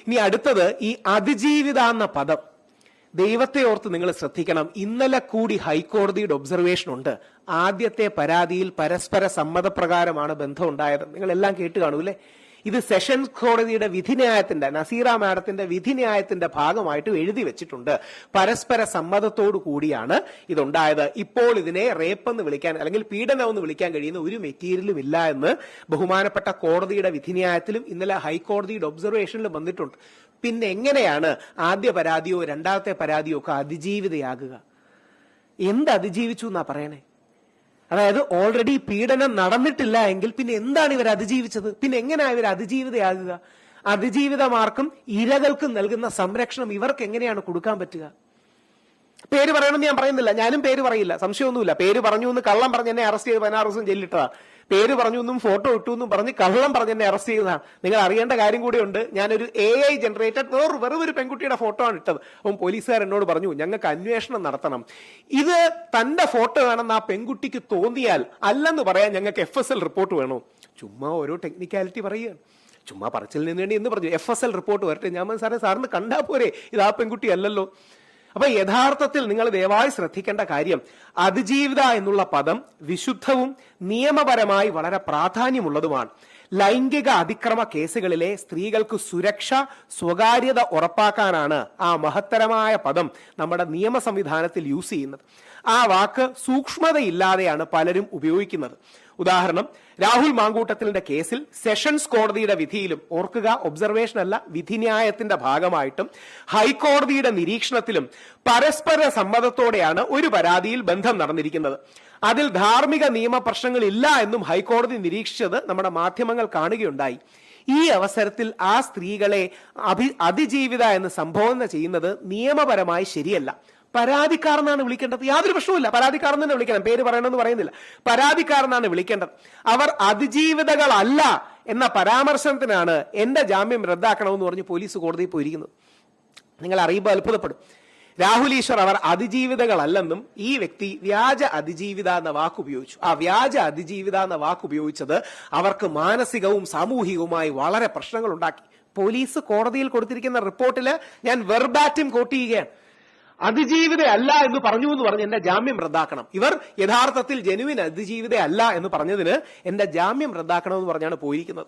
ഇനി അടുത്തത് ഈ അതിജീവിത എന്ന പദം. ദൈവത്തെ ഓർത്ത് നിങ്ങൾ ശ്രദ്ധിക്കണം. ഇന്നലെ കൂടി ഹൈക്കോടതിയുടെ ഒബ്സർവേഷൻ ഉണ്ട്. ആദ്യത്തെ പരാതിയിൽ പരസ്പര സമ്മതപ്രകാരമാണ് ബന്ധം ഉണ്ടായത്. നിങ്ങൾ എല്ലാം കേട്ട് കാണൂല്ലേ? ഇത് സെഷൻസ് കോടതിയുടെ വിധിന്യായത്തിന്റെ, നസീറ മാഡത്തിന്റെ വിധിന്യായത്തിന്റെ ഭാഗമായിട്ട് എഴുതി വെച്ചിട്ടുണ്ട്. പരസ്പര സമ്മതത്തോടു കൂടിയാണ് ഇതുണ്ടായത്. ഇപ്പോൾ ഇതിനെ റേപ്പ് എന്ന് വിളിക്കാൻ അല്ലെങ്കിൽ പീഡനം എന്ന് വിളിക്കാൻ കഴിയുന്ന ഒരു മെറ്റീരിയലും ഇല്ല എന്ന് ബഹുമാനപ്പെട്ട കോടതിയുടെ വിധിന്യായത്തിലും ഇന്നലെ ഹൈക്കോടതിയുടെ ഒബ്സർവേഷനിലും വന്നിട്ടുണ്ട്. പിന്നെ എങ്ങനെയാണ് ആദ്യ പരാതിയോ രണ്ടാമത്തെ പരാതിയോ ഒക്കെ അതിജീവിതയാകുക? എന്ത് അതിജീവിച്ചു എന്നാ പറയണേ? അതായത് ഓൾറെഡി പീഡനം നടന്നിട്ടില്ല എങ്കിൽ പിന്നെ എന്താണ് ഇവർ അതിജീവിച്ചത്? പിന്നെ എങ്ങനെയാ ഇവർ അതിജീവിതയാകുക? അതിജീവിതമാർക്കും ഇരകൾക്കും നൽകുന്ന സംരക്ഷണം ഇവർക്ക് എങ്ങനെയാണ് കൊടുക്കാൻ പറ്റുക? പേര് പറയണമെന്ന് ഞാൻ പറയുന്നില്ല, ഞാനും പേര് പറയില്ല, സംശയമൊന്നുമില്ല. പേര് പറഞ്ഞു എന്ന് കള്ളം പറഞ്ഞ് എന്നെ അറസ്റ്റ് ചെയ്ത് 16 ദിവസം ജയിലിട്ടതാ. പേര് പറഞ്ഞു എന്നും ഫോട്ടോ ഇട്ടു എന്നും പറഞ്ഞ് കള്ളം പറഞ്ഞ് എന്നെ അറസ്റ്റ് ചെയ്തതാണ്. നിങ്ങൾ അറിയേണ്ട കാര്യം കൂടിയുണ്ട്. ഞാനൊരു AI ജനറേറ്റഡ് വെറും ഒരു പെൺകുട്ടിയുടെ ഫോട്ടോ ആണ് ഇട്ടത്. അപ്പം പോലീസുകാർ എന്നോട് പറഞ്ഞു ഞങ്ങൾക്ക് അന്വേഷണം നടത്തണം. ഇത് തന്റെ ഫോട്ടോ ആണെന്ന് ആ പെൺകുട്ടിക്ക് തോന്നിയാൽ അല്ലെന്ന് പറയാൻ ഞങ്ങൾക്ക് FSL റിപ്പോർട്ട് വേണോ? ചുമ്മാ ഓരോ ടെക്നിക്കാലിറ്റി പറയുകയാണ്. ചുമ്മാ പറച്ചിൽ നിന്ന് വേണ്ടി എന്ന് പറഞ്ഞു FSL റിപ്പോർട്ട് വരട്ടെ. ഞാൻ സാറിന് കണ്ടാ പോരെ, ഇത് ആ പെൺകുട്ടി അല്ലല്ലോ. അപ്പൊ യഥാർത്ഥത്തിൽ നിങ്ങൾ ദയവായി ശ്രദ്ധിക്കേണ്ട കാര്യം, അതിജീവിത എന്നുള്ള പദം വിശുദ്ധവും നിയമപരമായി വളരെ പ്രാധാന്യമുള്ളതുമാണ്. ലൈംഗിക അതിക്രമ കേസുകളിലെ സ്ത്രീകൾക്ക് സുരക്ഷ, സ്വകാര്യത ഉറപ്പാക്കാനാണ് ആ മഹത്തരമായ പദം നമ്മുടെ നിയമ സംവിധാനത്തിൽ യൂസ് ചെയ്യുന്നത്. ആ വാക്ക് സൂക്ഷ്മതയില്ലാതെയാണ് പലരും ഉപയോഗിക്കുന്നത്. ഉദാഹരണം, രാഹുൽ മാങ്കൂട്ടത്തിന്റെ കേസിൽ സെഷൻസ് കോടതിയുടെ വിധിയിലും, ഓർക്കുക ഒബ്സർവേഷൻ അല്ല വിധിന്യായത്തിന്റെ ഭാഗമായിട്ടും ഹൈക്കോടതിയുടെ നിരീക്ഷണത്തിലും പരസ്പര സമ്മതത്തോടെയാണ് ഒരു പരാതിയിൽ ബന്ധം നടന്നിരിക്കുന്നത്. അതിൽ ധാർമ്മിക നിയമ പ്രശ്നങ്ങൾ ഇല്ല എന്നും ഹൈക്കോടതി നിരീക്ഷിച്ചത് നമ്മുടെ മാധ്യമങ്ങൾ കാണുകയുണ്ടായി. ഈ അവസരത്തിൽ ആ സ്ത്രീകളെ അതിജീവിത എന്ന് സംബോധന ചെയ്യുന്നത് നിയമപരമായി ശരിയല്ല. പരാതിക്കാരനാണ് വിളിക്കേണ്ടത്. യാതൊരു പ്രശ്നവുമില്ല, പരാതിക്കാരൻ തന്നെ വിളിക്കണം. പേര് പറയണമെന്ന് പറയുന്നില്ല, പരാതിക്കാരനാണ് വിളിക്കേണ്ടത്. അവർ അതിജീവിതകളല്ല എന്ന പരാമർശനത്തിനാണ് എന്റെ ജാമ്യം റദ്ദാക്കണമെന്ന് പറഞ്ഞ് പോലീസ് കോടതിയിൽ പോയിരിക്കുന്നത്. നിങ്ങൾ അറിയുമ്പോൾ അത്ഭുതപ്പെടും. രാഹുൽ ഈശ്വർ അവർ അതിജീവിതകളല്ലെന്നും ഈ വ്യക്തി വ്യാജ അതിജീവിത എന്ന വാക്ക് ഉപയോഗിച്ചു. ആ വ്യാജ അതിജീവിത എന്ന വാക്ക് ഉപയോഗിച്ചത് അവർക്ക് മാനസികവും സാമൂഹികവുമായി വളരെ പ്രശ്നങ്ങൾ ഉണ്ടാക്കി. പോലീസ് കോടതിയിൽ കൊടുത്തിരിക്കുന്ന റിപ്പോർട്ടില് ഞാൻ വെർബാറ്റിം കോട്ട് ചെയ്യുകയാണ്. അതിജീവിത അല്ല എന്ന് പറഞ്ഞു എന്ന് പറഞ്ഞ് എന്റെ ജാമ്യം റദ്ദാക്കണം. ഇവർ യഥാർത്ഥത്തിൽ ജെനുവിൻ അതിജീവിത അല്ല എന്ന് പറഞ്ഞതിന് എന്റെ ജാമ്യം റദ്ദാക്കണമെന്ന് പറഞ്ഞാണ് പോയിരിക്കുന്നത്.